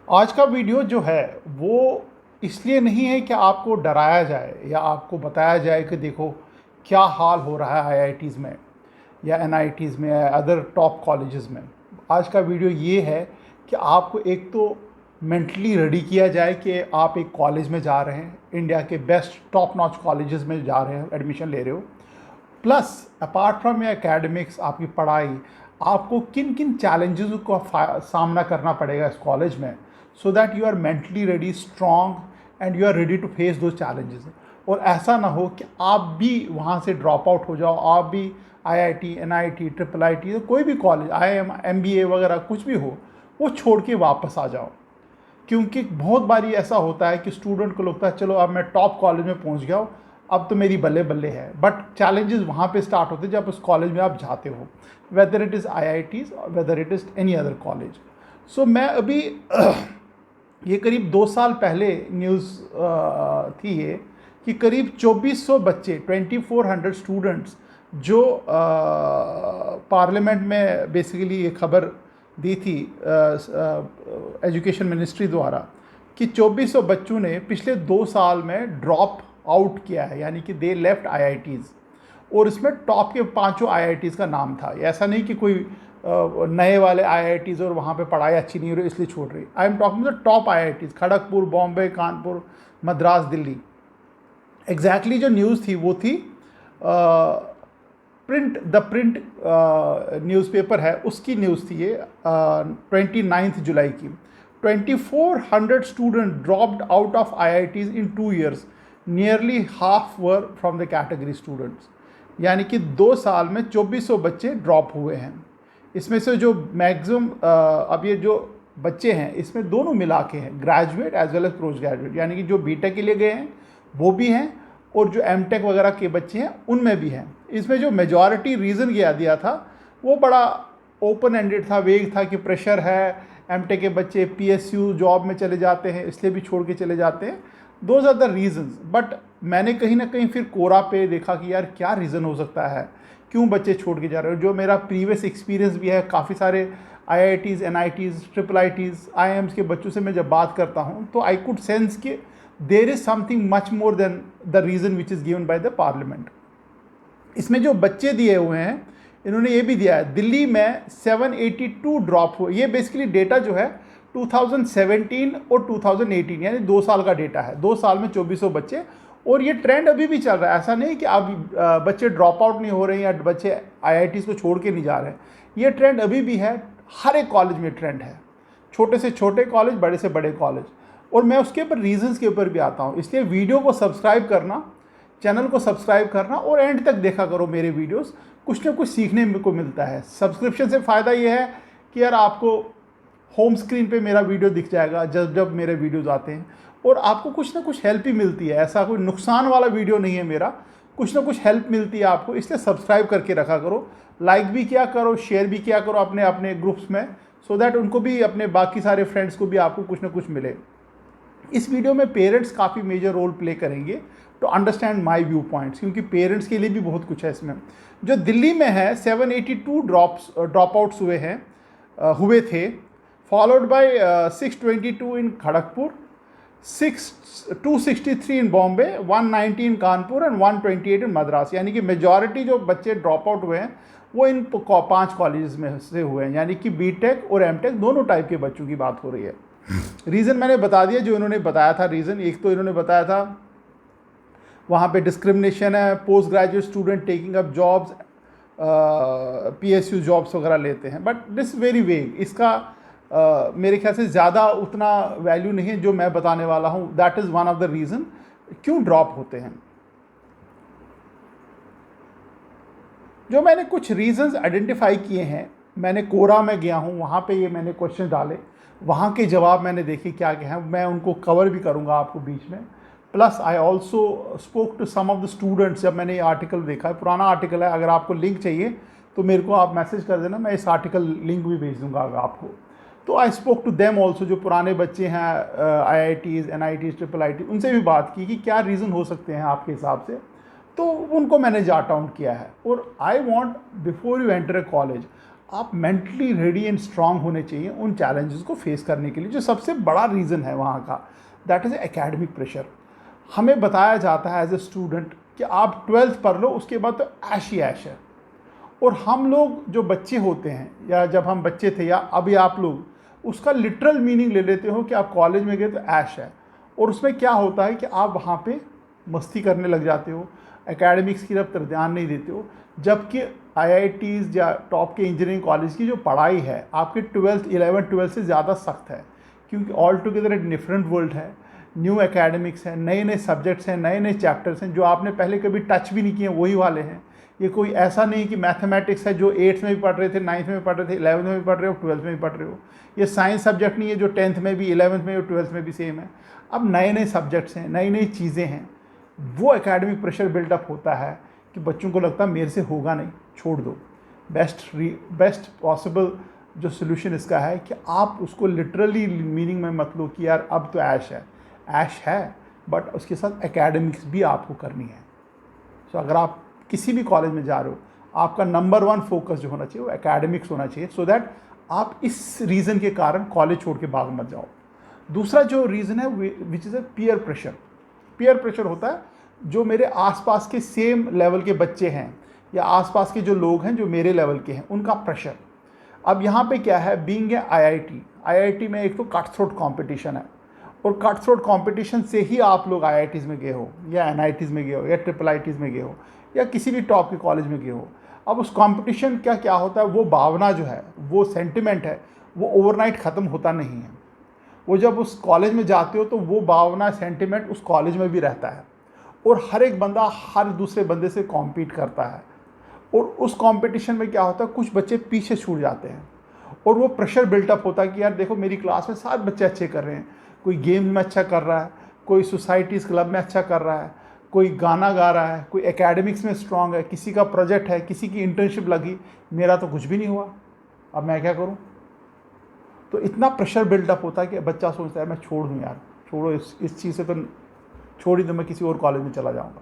आज का वीडियो जो है वो इसलिए नहीं है कि आपको डराया जाए या आपको बताया जाए कि देखो क्या हाल हो रहा है आईआईटीज़ में या एनआईटीज़ में या अदर टॉप कॉलेजेस में। आज का वीडियो ये है कि आपको एक तो मेंटली रेडी किया जाए कि आप एक कॉलेज में जा रहे हैं, इंडिया के बेस्ट टॉप नॉच कॉलेजेस में जा रहे हैं, एडमिशन ले रहे हो। Plus apart from your academics, आपकी पढ़ाई, आपको किन किन चैलेंजेस को सामना करना पड़ेगा इस कॉलेज में, so that you are mentally ready, strong and you are ready to face the challenges. और ऐसा ना हो कि आप भी वहाँ से ड्रॉप आउट हो जाओ, आप भी आईआईटी, एनआईटी, ट्रिपल आईटी, कोई भी कॉलेज, आईआईएम, एमबीए वगैरह कुछ भी हो, वो छोड़ के वापस आ जाओ। क्योंकि बहुत बारी ऐसा होता है कि स्टूडेंट को लगता है चलो अब मैं टॉप कॉलेज में पहुंच गया हूँ, अब तो मेरी बल्ले बल्ले है। बट चैलेंजेस वहाँ पे स्टार्ट होते हैं जब उस कॉलेज में आप जाते हो, वेदर इट इज़ आईआईटीज़ और whether it is any other college. So मैं अभी ये करीब 2 साल पहले न्यूज़ थी ये कि करीब 2400 बच्चे, 2400 स्टूडेंट्स जो पार्लियामेंट में बेसिकली ये खबर दी थी एजुकेशन मिनिस्ट्री द्वारा कि 2400 बच्चों ने पिछले 2 साल में ड्रॉप आउट किया है, यानी कि दे लेफ्ट आईआईटीज़। और इसमें टॉप के 5 आईआईटीज़ का नाम था। ऐसा नहीं कि कोई नए वाले आईआईटीज़ और वहाँ पे पढ़ाई अच्छी नहीं हो रही इसलिए छोड़ रही। I am talking the top IITs, Kharagpur, Bombay, Kanpur, Madras, Delhi. Exactly जो न्यूज़ थी वो थी प्रिंट न्यूज़पेपर है उसकी न्यूज़ थी ये, 29 जुलाई की। 2400 student dropped out of IITs in 2 years, nearly half were from the category students. यानी कि 2 साल में 2400 बच्चे ड्रॉप हुए हैं। इसमें से जो मैक्सिमम अब ये जो बच्चे हैं इसमें दोनों मिला के हैं, graduate as well as post graduate, यानी कि जो बीटेक के लिए गए हैं वो भी हैं और जो एमटेक वगैरह के बच्चे हैं उनमें भी हैं। इसमें जो मेजॉरिटी रीज़न दिया था वो बड़ा ओपन एंडेड था, वेग था कि प्रेशर है, एमटेक के बच्चे पीएसयू जॉब में चले जाते हैं इसलिए भी छोड़ के चले जाते हैं। Those are the reasons. But मैंने कहीं ना कहीं फिर कोरा पे देखा कि यार क्या रीज़न हो सकता है, क्यों बच्चे छोड़ के जा रहे हो। जो मेरा प्रीवियस एक्सपीरियंस भी है, काफ़ी सारे आईआईटीज़, एनआईटीज़, ट्रिपल आईटीज़, आईआईएम्स के बच्चों से मैं जब बात करता हूँ तो आई कुड सेंस कि there is something much more than the reason which is given by the parliament. इसमें जो बच्चे दिए हुए हैं इन्होंने ये भी दिया है, दिल्ली में 782 ड्रॉप हुए। ये बेसिकली डेटा जो है 2017 और 2018 यानी 2 साल का डेटा है। 2 साल में 2400 बच्चे, और ये ट्रेंड अभी भी चल रहा है। ऐसा नहीं कि अब बच्चे ड्रॉप आउट नहीं हो रहे हैं या बच्चे आईआईटीज़ को छोड़ के नहीं जा रहे हैं। ये ट्रेंड अभी भी है, हर एक कॉलेज में ट्रेंड है, छोटे से छोटे कॉलेज, बड़े से बड़े कॉलेज। और मैं उसके ऊपर रीजंस के ऊपर भी आता हूँ। इसलिए वीडियो को सब्सक्राइब करना, चैनल को सब्सक्राइब करना और एंड तक देखा करो मेरे वीडियोस, कुछ ना कुछ सीखने को मिलता है। सब्सक्रिप्शन से फ़ायदा ये है कि यार आपको होम स्क्रीन पे मेरा वीडियो दिख जाएगा जब जब मेरे वीडियोस आते हैं, और आपको कुछ ना कुछ हेल्प ही मिलती है। ऐसा कोई नुकसान वाला वीडियो नहीं है मेरा, कुछ ना कुछ हेल्प मिलती है आपको। इसलिए सब्सक्राइब करके रखा करो, लाइक भी किया करो, शेयर भी किया करो अपने अपने ग्रुप्स में, सो दैट उनको भी, अपने बाकी सारे फ्रेंड्स को भी आपको कुछ ना कुछ मिले। इस वीडियो में पेरेंट्स काफ़ी मेजर रोल प्ले करेंगे to understand my view points, क्योंकि पेरेंट्स के लिए भी बहुत कुछ है इसमें। जो दिल्ली में है 782 ड्रॉप आउट्स हुए थे, followed by 622 in Kharagpur, 263 in Bombay, 190 in Kanpur and 128 इन मद्रास। यानी कि मेजॉरिटी जो बच्चे ड्रॉप आउट हुए हैं वो इन 5 कॉलेज में से हुए हैं, यानी कि बीटेक और एमटेक दोनों टाइप के बच्चों की बात हो रही है। रीज़न मैंने बता दिया जो इन्होंने बताया था। रीज़न एक तो इन्होंने बताया था वहाँ पे डिस्क्रिमिनेशन है, post graduate student taking up jobs, PSU jobs वगैरह लेते हैं, बट दिस वेरी वेग। इसका मेरे ख्याल से ज़्यादा उतना वैल्यू नहीं है जो मैं बताने वाला हूँ। That is one of the reason क्यों ड्रॉप होते हैं। जो मैंने कुछ रीज़न्स आइडेंटिफाई किए हैं, मैंने कोरा में गया हूँ, वहाँ पे ये मैंने क्वेश्चन डाले, वहाँ के जवाब मैंने देखे क्या क्या हैं, मैं उनको कवर भी करूँगा आपको बीच में। Plus I also spoke to some of the students. जब मैंने ये आर्टिकल देखा है, पुराना आर्टिकल है, अगर आपको लिंक चाहिए तो मेरे को आप मैसेज कर देना, मैं इस आर्टिकल लिंक भी भेज दूँगा आपको। तो I spoke to them also, जो पुराने बच्चे हैं आईआईटीज़, एनआईटीज़, ट्रिपल आईटी, उनसे भी बात की कि क्या रीज़न हो सकते हैं आपके हिसाब से। तो उनको मैंने जाट आउट किया है। और I want before you enter a college, आप मेंटली रेडी एंड स्ट्रांग होने चाहिए उन चैलेंजेस को फेस करने के लिए। जो सबसे बड़ा रीज़न है वहाँ का, दैट इज़ एकेडमिक प्रेशर। हमें बताया जाता है एज ए स्टूडेंट कि आप 12th पढ़ लो, उसके बाद तो ऐश ही ऐश है। और हम लोग जो बच्चे होते हैं, या जब हम बच्चे थे या अभी आप लोग, उसका लिटरल मीनिंग ले लेते हो कि आप कॉलेज में गए तो ऐश है। और उसमें क्या होता है कि आप वहाँ पे मस्ती करने लग जाते हो, एकेडमिक्स की तरफ ध्यान नहीं देते हो। जबकि आईआईटीज़ या टॉप के इंजीनियरिंग कॉलेज की जो पढ़ाई है आपके 11th-12th से ज़्यादा सख्त है, क्योंकि ऑल टुगेदर एक डिफरेंट वर्ल्ड है। न्यू एकेडमिक्स हैं, नए नए सब्जेक्ट्स हैं, नए नए चैप्टर्स हैं जो आपने पहले कभी टच भी नहीं किए, वही वाले हैं। ये कोई ऐसा नहीं कि मैथमेटिक्स है जो 8th में भी पढ़ रहे थे, 9th में भी पढ़ रहे थे, 11th में भी पढ़ रहे हो, 12th में भी पढ़ रहे हो। ये साइंस सब्जेक्ट नहीं है जो 10th में भी, 11th में और 12th में भी सेम है। अब नए नए सब्जेक्ट्स हैं, नई नई चीज़ें हैं, वो एकेडमिक प्रेशर बिल्डअप होता है कि बच्चों को लगता है मेरे से होगा नहीं, छोड़ दो। बेस्ट पॉसिबल जो सोल्यूशन इसका है कि आप उसको लिटरली मीनिंग में मत लो कि यार अब तो ऐश है, बट उसके साथ एकेडमिक्स भी आपको करनी है। सो अगर आप किसी भी कॉलेज में जा रहे हो, आपका नंबर 1 फोकस जो होना चाहिए वो एकेडमिक्स होना चाहिए, सो दैट आप इस रीज़न के कारण कॉलेज छोड़ के भाग मत जाओ। दूसरा जो रीज़न है विच is a peer pressure. Peer pressure होता है जो मेरे आसपास के सेम लेवल के बच्चे हैं या आसपास के जो लोग हैं जो मेरे लेवल के हैं, उनका प्रेशर। अब यहाँ पे क्या है, बीइंग ए आईआईटी में एक तो कट थ्रोट कॉम्पिटिशन है, और कट थ्रोट कॉम्पिटिशन से ही आप लोग आईआईटीज़ में गए हो या एनआईटीज़ में गए हो या IIITs में गए हो या किसी भी टॉप के कॉलेज में गए हो। अब उस कंपटीशन का क्या होता है, वो भावना जो है, वो सेंटिमेंट है, वो ओवरनाइट ख़त्म होता नहीं है। वो जब उस कॉलेज में जाते हो तो वो भावना, सेंटिमेंट उस कॉलेज में भी रहता है, और हर एक बंदा हर दूसरे बंदे से कॉम्पीट करता है। और उस कंपटीशन में क्या होता है, कुछ बच्चे पीछे छूट जाते हैं, और वो प्रेशर बिल्टअप होता है कि यार देखो मेरी क्लास में 7 बच्चे अच्छे कर रहे हैं, कोई गेम्स में अच्छा कर रहा है, कोई सोसाइटीज़ क्लब में अच्छा कर रहा है, कोई गाना गा रहा है, कोई एकेडमिक्स में स्ट्रांग है, किसी का प्रोजेक्ट है, किसी की इंटर्नशिप लगी, मेरा तो कुछ भी नहीं हुआ, अब मैं क्या करूं। तो इतना प्रेशर बिल्डअप होता है कि बच्चा सोचता है मैं छोड़ दूं यार, छोड़ो इस चीज़ से तो छोड़ ही दो, मैं किसी और कॉलेज में चला जाऊंगा।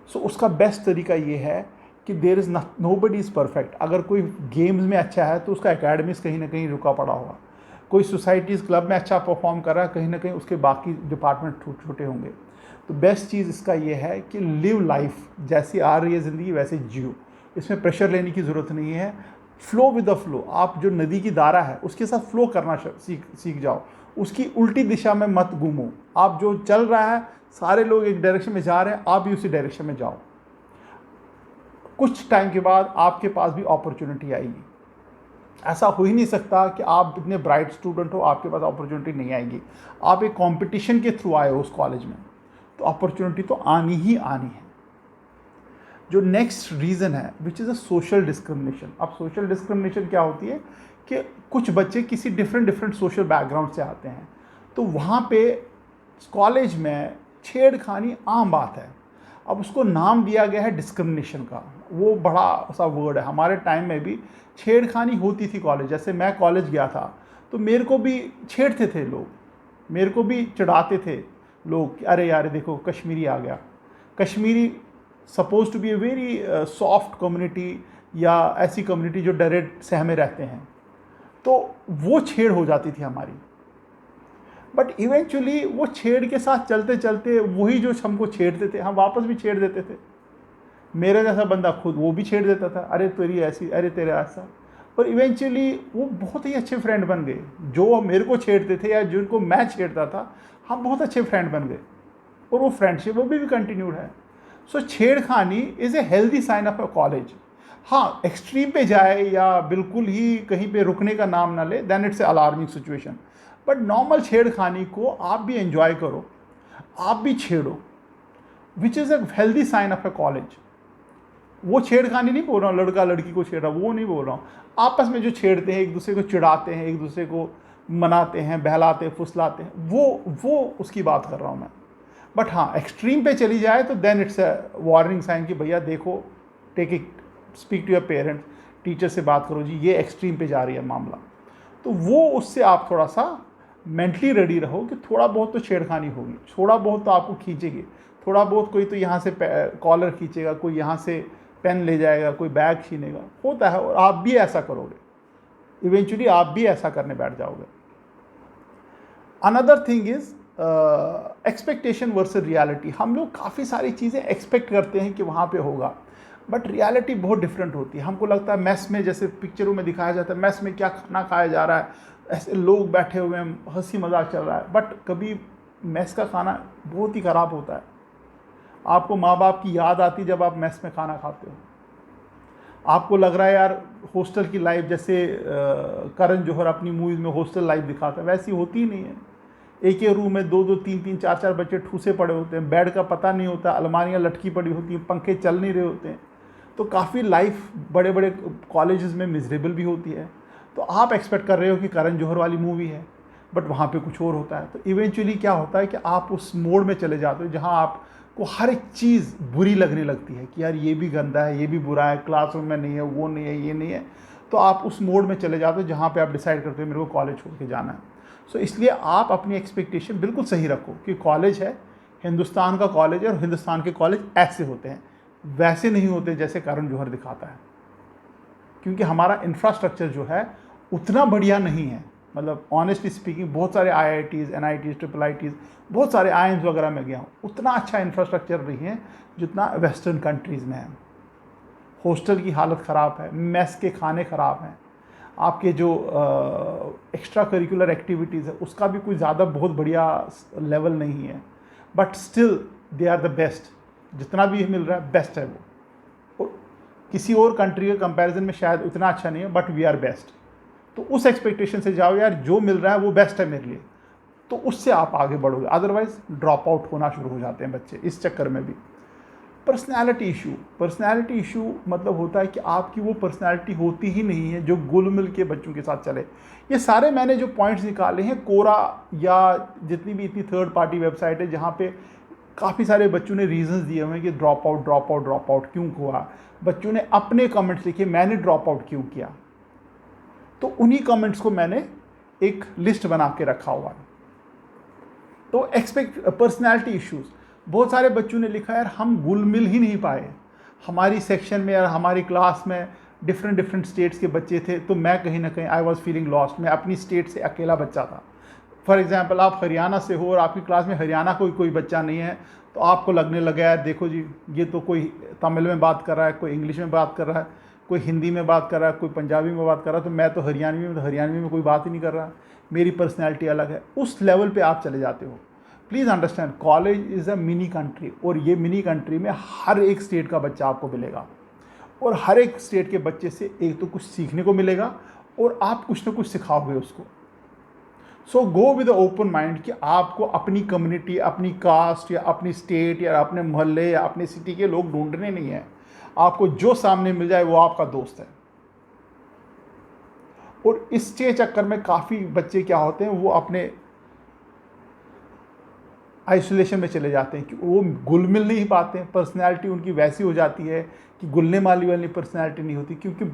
सो उसका बेस्ट तरीका ये है कि there is nobody is perfect. अगर कोई गेम्स में अच्छा है तो उसका एकेडमिक्स कहीं ना कहीं रुका पड़ा होगा, कोई सोसाइटीज़ क्लब में अच्छा परफॉर्म कर रहा है, कहीं ना कहीं उसके बाकी डिपार्टमेंट छोटे होंगे। तो बेस्ट चीज़ इसका ये है कि लिव लाइफ, जैसी आ रही है ज़िंदगी वैसे जियो। इसमें प्रेशर लेने की ज़रूरत नहीं है, फ्लो विद द फ्लो। आप जो नदी की धारा है उसके साथ फ्लो करना सीख जाओ, उसकी उल्टी दिशा में मत घूमो। आप जो चल रहा है, सारे लोग एक डायरेक्शन में जा रहे हैं, आप भी उसी डायरेक्शन में जाओ। कुछ टाइम के बाद आपके पास भी अपॉर्चुनिटी आएगी। ऐसा हो ही नहीं सकता कि आप इतने ब्राइट स्टूडेंट हो आपके पास अपॉर्चुनिटी नहीं आएगी। आप एक कंपटीशन के थ्रू आए हो उस कॉलेज में, तो अपॉर्चुनिटी तो आनी ही आनी है। जो नेक्स्ट रीज़न है विच इज़ अ सोशल डिस्क्रिमिनेशन। अब सोशल डिस्क्रिमिनेशन क्या होती है कि कुछ बच्चे किसी डिफरेंट सोशल बैकग्राउंड से आते हैं, तो वहाँ पे कॉलेज में छेड़खानी आम बात है। अब उसको नाम दिया गया है डिस्क्रिमिनेशन का, वो बड़ा सा वर्ड है। हमारे टाइम में भी छेड़खानी होती थी कॉलेज। जैसे मैं कॉलेज गया था तो मेरे को भी छेड़ते थे लोग, मेरे को भी चिढ़ाते थे लोग कि अरे यार देखो कश्मीरी आ गया। Kashmiri suppose to be a very soft community, या ऐसी कम्युनिटी जो डायरेक्ट सहमे रहते हैं, तो वो छेड़ हो जाती थी हमारी। बट इवेंचुअली वो छेड़ के साथ चलते चलते वही जो हमको छेड़ते थे हम वापस भी छेड़ देते थे। मेरे जैसा बंदा खुद वो भी छेड़ देता था, अरे तेरी ऐसी, अरे तेरा ऐसा। और इवेंचुअली वो बहुत ही अच्छे फ्रेंड बन गए। जो मेरे को छेड़ते थे या जिनको मैं छेड़ता था, हम बहुत अच्छे फ्रेंड बन गए, और वो फ्रेंडशिप वो भी कंटिन्यूड है। सो छेड़खानी is a healthy sign of a college. हाँ, एक्सट्रीम पे जाए या बिल्कुल ही कहीं पे रुकने का नाम ना ले, then it's a alarming situation. But normal छेड़खानी को आप भी एंजॉय करो, आप भी छेड़ो, which is a healthy sign of a college. वो छेड़खानी नहीं बोल रहा हूँ लड़का लड़की को छेड़ रहा, वो नहीं बोल रहा हूँ। आपस में जो छेड़ते हैं, एक दूसरे को चिढ़ाते हैं, एक दूसरे को मनाते हैं, बहलाते हैं, फुसलाते हैं, वो उसकी बात कर रहा हूँ मैं। बट हाँ, एक्सट्रीम पे चली जाए तो then it's a warning sign कि भैया देखो, take it, speak to your parents, teacher से बात करो जी, ये एक्सट्रीम पे जा रही है मामला। तो वो उससे आप थोड़ा सा मेंटली रेडी रहो कि थोड़ा बहुत तो छेड़खानी होगी, थोड़ा बहुत तो आपको खींचेगी, थोड़ा बहुत कोई तो यहाँ से कॉलर खींचेगा, कोई यहाँ से पेन ले जाएगा, कोई बैग छीनेगा, होता है, और आप भी ऐसा करोगे, इवेंचुअली आप भी ऐसा करने बैठ जाओगे। Another thing is expectation versus reality. हम लोग काफ़ी सारी चीज़ें एक्सपेक्ट करते हैं कि वहाँ पे होगा, बट रियलिटी बहुत डिफरेंट होती है। हमको लगता है मेस में, जैसे पिक्चरों में दिखाया जाता है, मेस में क्या खाना खाया जा रहा है, ऐसे लोग बैठे हुए हैं, हंसी मजाक चल रहा है, बट कभी मेस का खाना बहुत ही ख़राब होता है। आपको माँ बाप की याद आती जब आप मेस में खाना खाते हो। आपको लग रहा है यार हॉस्टल की लाइफ, जैसे करण जौहर अपनी मूवीज़ में हॉस्टल लाइफ दिखाता है, वैसी होती ही नहीं है। एक ही रूम में 2-2, 3-3, 4-4 बच्चे ठूसे पड़े होते हैं, बेड का पता नहीं होता, अलमारियाँ लटकी पड़ी होती हैं, पंखे चल नहीं रहे होते हैं। तो काफ़ी लाइफ बड़े बड़े कॉलेजेस में मिजरेबल भी होती है। तो आप एक्सपेक्ट कर रहे हो कि करण जौहर वाली मूवी है, बट वहाँ पे कुछ और होता है। तो इवेंचुअली क्या होता है कि आप उस मोड में चले जाते हो जहाँ आपको हर एक चीज़ बुरी लगने लगती है कि यार ये भी गंदा है, ये भी बुरा है, क्लासरूम में नहीं है, वो नहीं है, ये नहीं है। तो आप उस मोड में चले जाते हो जहाँ पे आप डिसाइड करते हो मेरे को कॉलेज छोड़ के जाना है। सो इसलिए आप अपनी एक्सपेक्टेशन बिल्कुल सही रखो कि कॉलेज है, हिंदुस्तान का कॉलेज है, और हिंदुस्तान के कॉलेज ऐसे होते हैं, वैसे नहीं होते जैसे करण जौहर दिखाता है। क्योंकि हमारा इंफ्रास्ट्रक्चर जो है उतना बढ़िया नहीं है। मतलब ऑनेस्टली स्पीकिंग, बहुत सारे IITs, NITs, IIITs, बहुत सारे IIMs वगैरह में गया हूँ, उतना अच्छा इंफ्रास्ट्रक्चर नहीं है जितना वेस्टर्न कंट्रीज़ में है। हॉस्टल की हालत ख़राब है, मेस के खाने ख़राब हैं, आपके जो एक्स्ट्रा करिकुलर एक्टिविटीज़ है उसका भी कोई ज़्यादा बहुत बढ़िया लेवल नहीं है, but still they are the best. जितना भी मिल रहा है बेस्ट है वो, और किसी और कंट्री के कंपैरिजन में शायद उतना अच्छा नहीं है, बट वी आर बेस्ट। तो उस एक्सपेक्टेशन से जाओ यार, जो मिल रहा है वो बेस्ट है मेरे लिए, तो उससे आप आगे बढ़ोगे। अदरवाइज ड्रॉप आउट होना शुरू हो जाते हैं बच्चे इस चक्कर में भी। पर्सनैलिटी इशू मतलब होता है कि आपकी वो पर्सनैलिटी होती ही नहीं है जो घुल मिल के बच्चों के साथ चले। ये सारे मैंने जो पॉइंट्स निकाले हैं कोरा या जितनी भी इतनी थर्ड पार्टी वेबसाइट है जहाँ पे काफ़ी सारे बच्चों ने रीजंस दिए हुए हैं कि ड्रॉप आउट क्यों हुआ। बच्चों ने अपने कमेंट्स लिखे, मैंने ड्रॉप आउट क्यों किया, तो उन्हीं कमेंट्स को मैंने एक लिस्ट बना के रखा हुआ है। तो पर्सनैलिटी इश्यूज़, बहुत सारे बच्चों ने लिखा यार हम घुल मिल ही नहीं पाए, हमारी सेक्शन में या हमारी क्लास में डिफरेंट स्टेट्स के बच्चे थे, तो मैं कहीं ना कहीं आई वॉज फीलिंग लॉस्ट, मैं अपनी स्टेट से अकेला बच्चा था। फॉर एग्जांपल आप हरियाणा से हो और आपकी क्लास में हरियाणा कोई बच्चा नहीं है, तो आपको लगने लगा यार देखो जी ये तो कोई तमिल में बात कर रहा है, कोई इंग्लिश में बात कर रहा है, कोई हिंदी में बात कर रहा है, कोई पंजाबी में बात कर रहा है, तो मैं तो हरियाणवी में कोई बात ही नहीं कर रहा, मेरी पर्सनैलिटी अलग है। उस लेवल पर आप चले जाते हो। Please understand, college is a mini country, और ये मिनी कंट्री में हर एक स्टेट का बच्चा आपको मिलेगा, और हर एक स्टेट के बच्चे से एक तो कुछ सीखने को मिलेगा और आप कुछ ना कुछ सिखाओगे उसको। सो गो विद ओपन माइंड कि आपको अपनी कम्युनिटी, अपनी कास्ट या अपनी स्टेट या अपने मोहल्ले या अपने सिटी के लोग ढूंढने नहीं है। आपको जो सामने मिल जाए वो आपका दोस्त है। और इसके चक्कर में काफ़ी बच्चे क्या होते हैं, वो अपने आइसोलेशन में चले जाते हैं कि वो घुल मिल नहीं पाते हैं। पर्सनैलिटी उनकी वैसी हो जाती है कि घुलने वाली पर्सनैलिटी नहीं होती, क्योंकि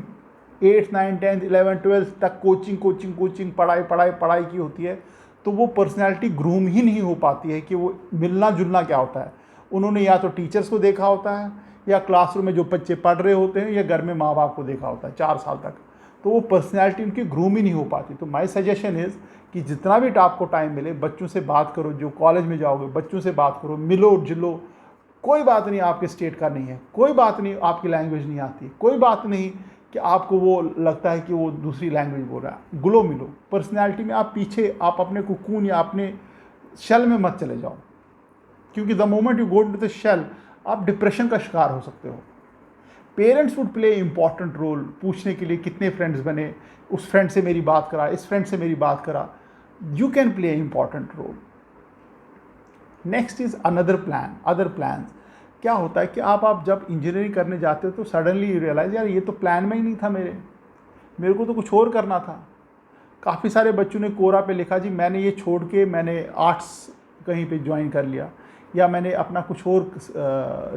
8th 9th 10th 11th 12th तक कोचिंग पढ़ाई की होती है, तो वो पर्सनैलिटी ग्रूम ही नहीं हो पाती है कि वो मिलना जुलना क्या होता है। उन्होंने या तो टीचर्स को देखा होता है, या क्लासरूम में जो बच्चे पढ़ रहे होते हैं, या घर में माँ बाप को देखा होता है 4 साल तक, तो वो पर्सनैलिटी उनकी ग्रूम ही नहीं हो पाती। तो माई सजेशन इज़ कि जितना भी आपको टाइम मिले बच्चों से बात करो, जो कॉलेज में जाओगे बच्चों से बात करो, मिलो जुलो। कोई बात नहीं आपके स्टेट का नहीं है, कोई बात नहीं आपकी लैंग्वेज नहीं आती, कोई बात नहीं कि आपको वो लगता है कि वो दूसरी लैंग्वेज बोल रहा है, घुलो मिलो। पर्सनैलिटी में आप पीछे, आप अपने कुकून या अपने शेल में मत चले जाओ, क्योंकि the moment you go to the shell आप डिप्रेशन का शिकार हो सकते हो। Parents would play important role, पूछने के लिए कितने फ्रेंड्स बने, उस फ्रेंड से मेरी बात करा, इस फ्रेंड से मेरी बात करा। You can play important role. Next is other plans. क्या होता है कि आप जब इंजीनियरिंग करने जाते हो तो सडनली यू रियलाइज यार ये तो प्लान में ही नहीं था, मेरे को तो कुछ और करना था। काफ़ी सारे बच्चों ने कोरा पे लिखा जी मैंने ये छोड़ के मैंने आर्ट्स कहीं पे ज्वाइन कर लिया, या मैंने अपना कुछ और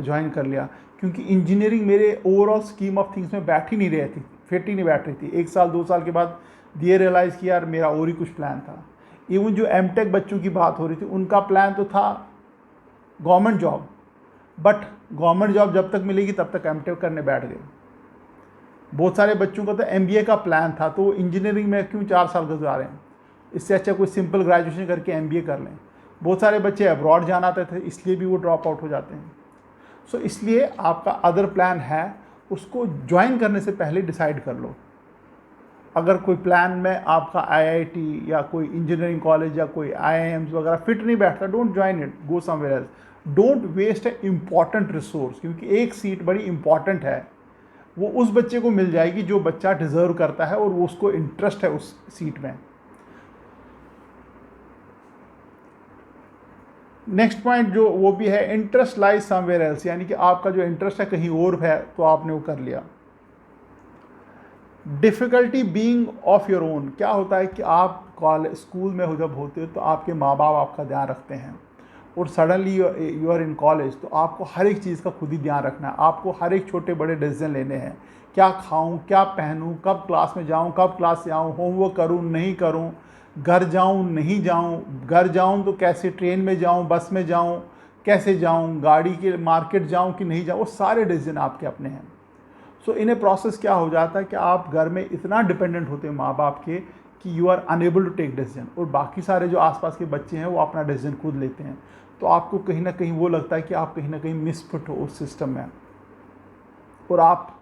ज्वाइन कर लिया, क्योंकि इंजीनियरिंग मेरे ओवरऑल स्कीम ऑफ थिंग्स में फिट ही नहीं बैठ रही थी। 1 साल 2 साल के बाद ये रियलाइज़ किया यार मेरा और ही कुछ प्लान था। इवन जो एमटेक बच्चों की बात हो रही थी, उनका प्लान तो था government job, but government job जब तक मिलेगी तब तक एमटेक करने बैठ गए। बहुत सारे बच्चों का तो एमबीए का प्लान था, तो इंजीनियरिंग में क्यों 4 साल गुजारें, इससे अच्छा कोई सिंपल ग्रेजुएशन करके एमबीए कर लें। बहुत सारे बच्चे अब्रॉड जाना चाहते थे, इसलिए भी वो ड्रॉप आउट हो जाते हैं। सो इसलिए आपका अदर प्लान है, उसको ज्वाइन करने से पहले डिसाइड कर लो। अगर कोई प्लान में आपका आईआईटी या कोई इंजीनियरिंग कॉलेज या कोई आईआईएम्स वगैरह फिट नहीं बैठता, don't join it, go somewhere else. Don't waste a important resource, क्योंकि एक सीट बड़ी इंपॉर्टेंट है, वो उस बच्चे को मिल जाएगी जो बच्चा डिजर्व करता है और वो उसको इंटरेस्ट है उस सीट में। नेक्स्ट पॉइंट जो वो भी है, इंटरेस्ट लाइज समवेयर एल्स, यानी कि आपका जो इंटरेस्ट है कहीं और है तो आपने वो कर लिया। Difficulty being of your own, क्या होता है कि आप कॉलेज स्कूल में जब होते हो तो आपके माँ बाप आपका ध्यान रखते हैं, और suddenly you are in college तो आपको हर एक चीज़ का खुद ही ध्यान रखना है। आपको हर एक छोटे बड़े डिसीजन लेने हैं, क्या खाऊं, क्या पहनूं, कब क्लास में जाऊं, कब क्लास से आऊं, होमवर्क करूं नहीं करूं, घर जाऊं नहीं जाऊं, घर जाऊं तो कैसे, ट्रेन में जाऊं, बस में जाऊं, कैसे जाऊं, गाड़ी के मार्केट जाऊं कि नहीं जाऊं, वो सारे डिसीजन आपके अपने हैं। सो इन ए प्रोसेस क्या हो जाता है कि आप घर में इतना डिपेंडेंट होते हैं माँ बाप के कि you are unable to take decision, और बाकी सारे जो आसपास के बच्चे हैं वो अपना डिसीजन खुद लेते हैं। तो आपको कहीं ना कहीं वो लगता है कि आप कहीं ना कहीं मिसफिट हो उस सिस्टम में, और आप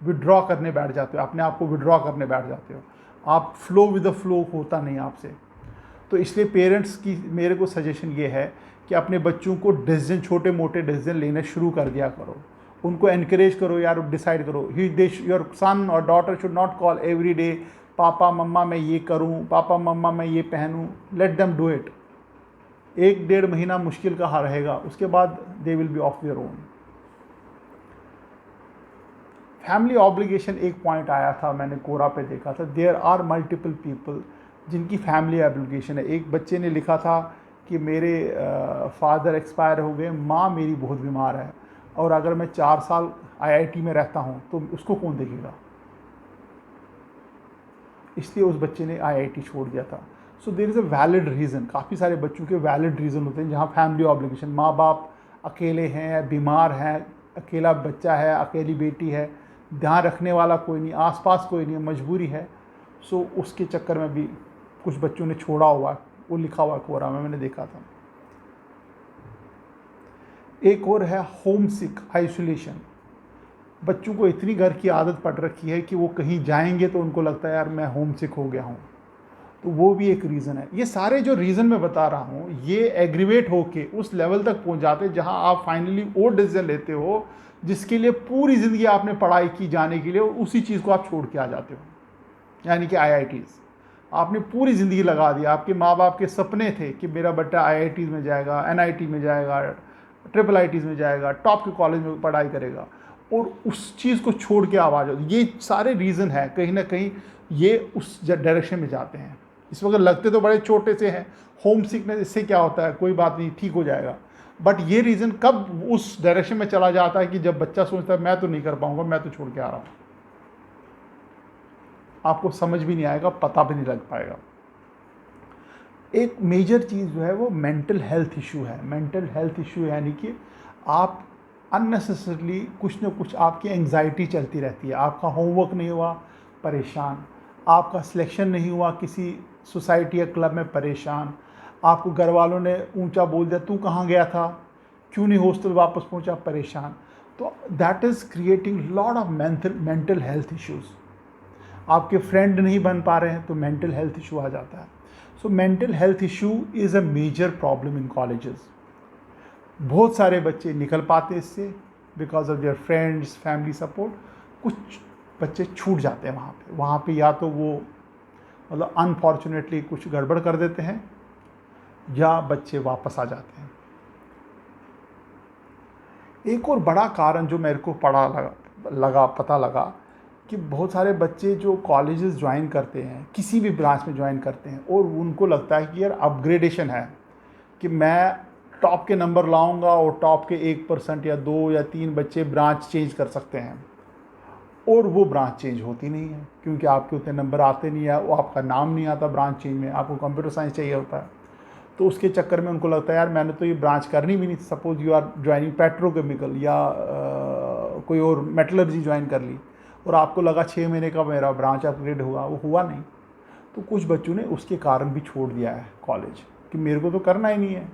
विड्रॉ करने बैठ जाते हो, अपने आप को विड्रॉ करने बैठ जाते हो, आप फ्लो विद द फ्लो होता नहीं आपसे। तो इसलिए पेरेंट्स की मेरे को सजेशन ये है कि अपने बच्चों को डिसीजन, छोटे मोटे डिसीजन लेने शुरू कर दिया करो, उनको एनकरेज करो, यार डिसाइड करो। योर सन और daughter should not call every day, पापा मम्मा मैं ये करूं, पापा मम्मा मैं ये पहनूं। Let them do it. 1-1.5 महीना मुश्किल का रहेगा, उसके बाद they will be of their own. Family obligation एक पॉइंट आया था, मैंने कोरा पे देखा था, देयर आर मल्टीपल पीपल जिनकी फैमिली ऑब्लिगेशन है। एक बच्चे ने लिखा था कि मेरे फादर एक्सपायर हो गए, माँ मेरी बहुत बीमार है, और अगर मैं 4 साल आईआईटी में रहता हूँ तो उसको कौन देखेगा, इसलिए उस बच्चे ने आईआईटी छोड़ दिया था। So there is a valid reason, काफ़ी सारे बच्चों के वैलिड रीज़न होते हैं जहाँ फैमिली ऑब्लिगेशन, माँ बाप अकेले हैं, बीमार हैं, अकेला बच्चा है, अकेली बेटी है, ध्यान रखने वाला कोई नहीं, आसपास कोई नहीं, मजबूरी है। सो उसके चक्कर में भी कुछ बच्चों ने छोड़ा हुआ है, वो लिखा हुआ कोरा में मैंने देखा था। एक और है होम सिक आइसोलेशन। बच्चों को इतनी घर की आदत पड़ रखी है कि वो कहीं जाएंगे तो उनको लगता है यार मैं होम सिक हो गया हूँ, तो वो भी एक रीज़न है। ये सारे जो रीज़न मैं बता रहा हूँ ये एग्रीवेट होके उस लेवल तक पहुँच जाते हैं जहाँ आप फाइनली वो डिसीजन लेते हो जिसके लिए पूरी ज़िंदगी आपने पढ़ाई की जाने के लिए, उसी चीज़ को आप छोड़ के आ जाते हो, यानी कि आईआईटीज़। आपने पूरी ज़िंदगी लगा दी, आपके माँ बाप के सपने थे कि मेरा बेटा आईआईटीज़ में जाएगा, एनआईटी में जाएगा, ट्रिपल आईटीज़ में जाएगा, टॉप के कॉलेज में पढ़ाई करेगा, और उस चीज़ को छोड़ के आवाज़ हो। ये सारे रीज़न है कहीं ना कहीं ये उस डायरेक्शन में जाते हैं। इस वक्त लगते तो बड़े छोटे से हैं, होम सिकनेस, इससे क्या होता है, कोई बात नहीं, ठीक हो जाएगा, बट ये रीज़न कब उस डायरेक्शन में चला जाता है कि जब बच्चा सोचता है मैं तो नहीं कर पाऊंगा, मैं तो छोड़ के आ रहा हूँ, आपको समझ भी नहीं आएगा, पता भी नहीं लग पाएगा। एक मेजर चीज़ जो है वो मेंटल हेल्थ इशू है। मेंटल हेल्थ इशू यानी कि आप अननेसेसरली कुछ ना कुछ आपकी एंग्जाइटी चलती रहती है। आपका होमवर्क नहीं हुआ, परेशान, आपका सिलेक्शन नहीं हुआ किसी सोसाइटी या क्लब में, परेशान, आपको घर वालों ने ऊंचा बोल दिया, तू कहाँ गया था, क्यों नहीं हॉस्टल वापस पहुंचा, परेशान। तो that is creating lot of mental health issues. आपके फ्रेंड नहीं बन पा रहे हैं तो मेंटल हेल्थ इशू आ जाता है। So mental health issue is a major problem in colleges. बहुत सारे बच्चे निकल पाते इससे because of their friends, family support. कुछ बच्चे छूट जाते हैं वहाँ पे या तो वो मतलब अनफॉर्चुनेटली कुछ गड़बड़ कर देते हैं या बच्चे वापस आ जाते हैं। एक और बड़ा कारण जो मेरे को पता लगा कि बहुत सारे बच्चे जो कॉलेजेस ज्वाइन करते हैं, किसी भी ब्रांच में ज्वाइन करते हैं, और उनको लगता है कि यार अपग्रेडेशन है कि मैं टॉप के नंबर लाऊंगा और टॉप के 1% या 2 या 3 बच्चे ब्रांच चेंज कर सकते हैं, और वो ब्रांच चेंज होती नहीं है क्योंकि आपके उतने नंबर आते नहीं है, वो आपका नाम नहीं आता ब्रांच चेंज में, आपको कंप्यूटर साइंस चाहिए होता है। तो उसके चक्कर में उनको लगता है यार मैंने तो ये ब्रांच करनी भी नहीं थी। Suppose you are joining petrochemical या कोई और मेटलर्जी ज्वाइन कर ली और आपको लगा 6 महीने का मेरा ब्रांच अपग्रेड हुआ, वो हुआ नहीं। तो कुछ बच्चों ने उसके कारण भी छोड़ दिया है कॉलेज कि मेरे को तो करना ही नहीं है,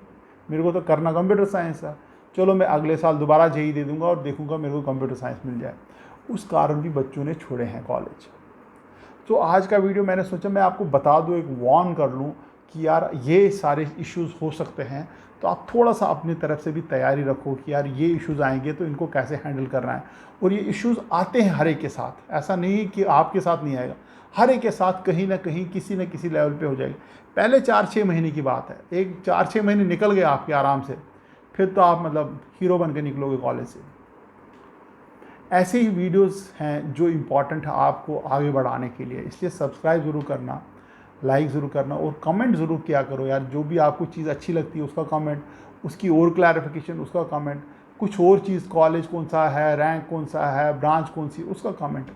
मेरे को तो करना कंप्यूटर साइंस है, चलो मैं अगले साल दोबारा जेई दे दूंगा और देखूंगा मेरे को कंप्यूटर साइंस मिल जाए। उस कारण भी बच्चों ने छोड़े हैं कॉलेज। तो आज का वीडियो मैंने सोचा मैं आपको बता दूं, एक वार्न कर लूं कि यार ये सारे इश्यूज़ हो सकते हैं, तो आप थोड़ा सा अपनी तरफ से भी तैयारी रखो कि यार ये इश्यूज़ आएंगे तो इनको कैसे हैंडल करना है। और ये इश्यूज़ आते हैं हर एक के साथ, ऐसा नहीं कि आपके साथ नहीं आएगा, हर एक के साथ कहीं ना कहीं किसी न किसी लेवल पे हो जाएगी। पहले 4-6 महीने की बात है, एक 4-6 महीने निकल गए आपके आराम से, फिर तो आप मतलब हीरो बन के निकलोगे कॉलेज से। ऐसे ही वीडियोस हैं जो इम्पॉर्टेंट है आपको आगे बढ़ाने के लिए, इसलिए सब्सक्राइब ज़रूर करना, लाइक ज़रूर करना और कमेंट ज़रूर किया करो यार। जो भी आपको चीज़ अच्छी लगती है उसका कमेंट, उसकी और क्लैरिफिकेशन उसका कमेंट, कुछ और चीज़ कॉलेज कौन सा है, रैंक कौन सा है, ब्रांच कौन सी उसका कमेंट,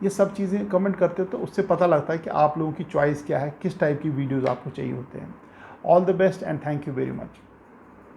ये सब चीज़ें कमेंट करते हो तो उससे पता लगता है कि आप लोगों की चॉइस क्या है, किस टाइप की वीडियोज़ आपको चाहिए होते हैं। All the best and thank you very much.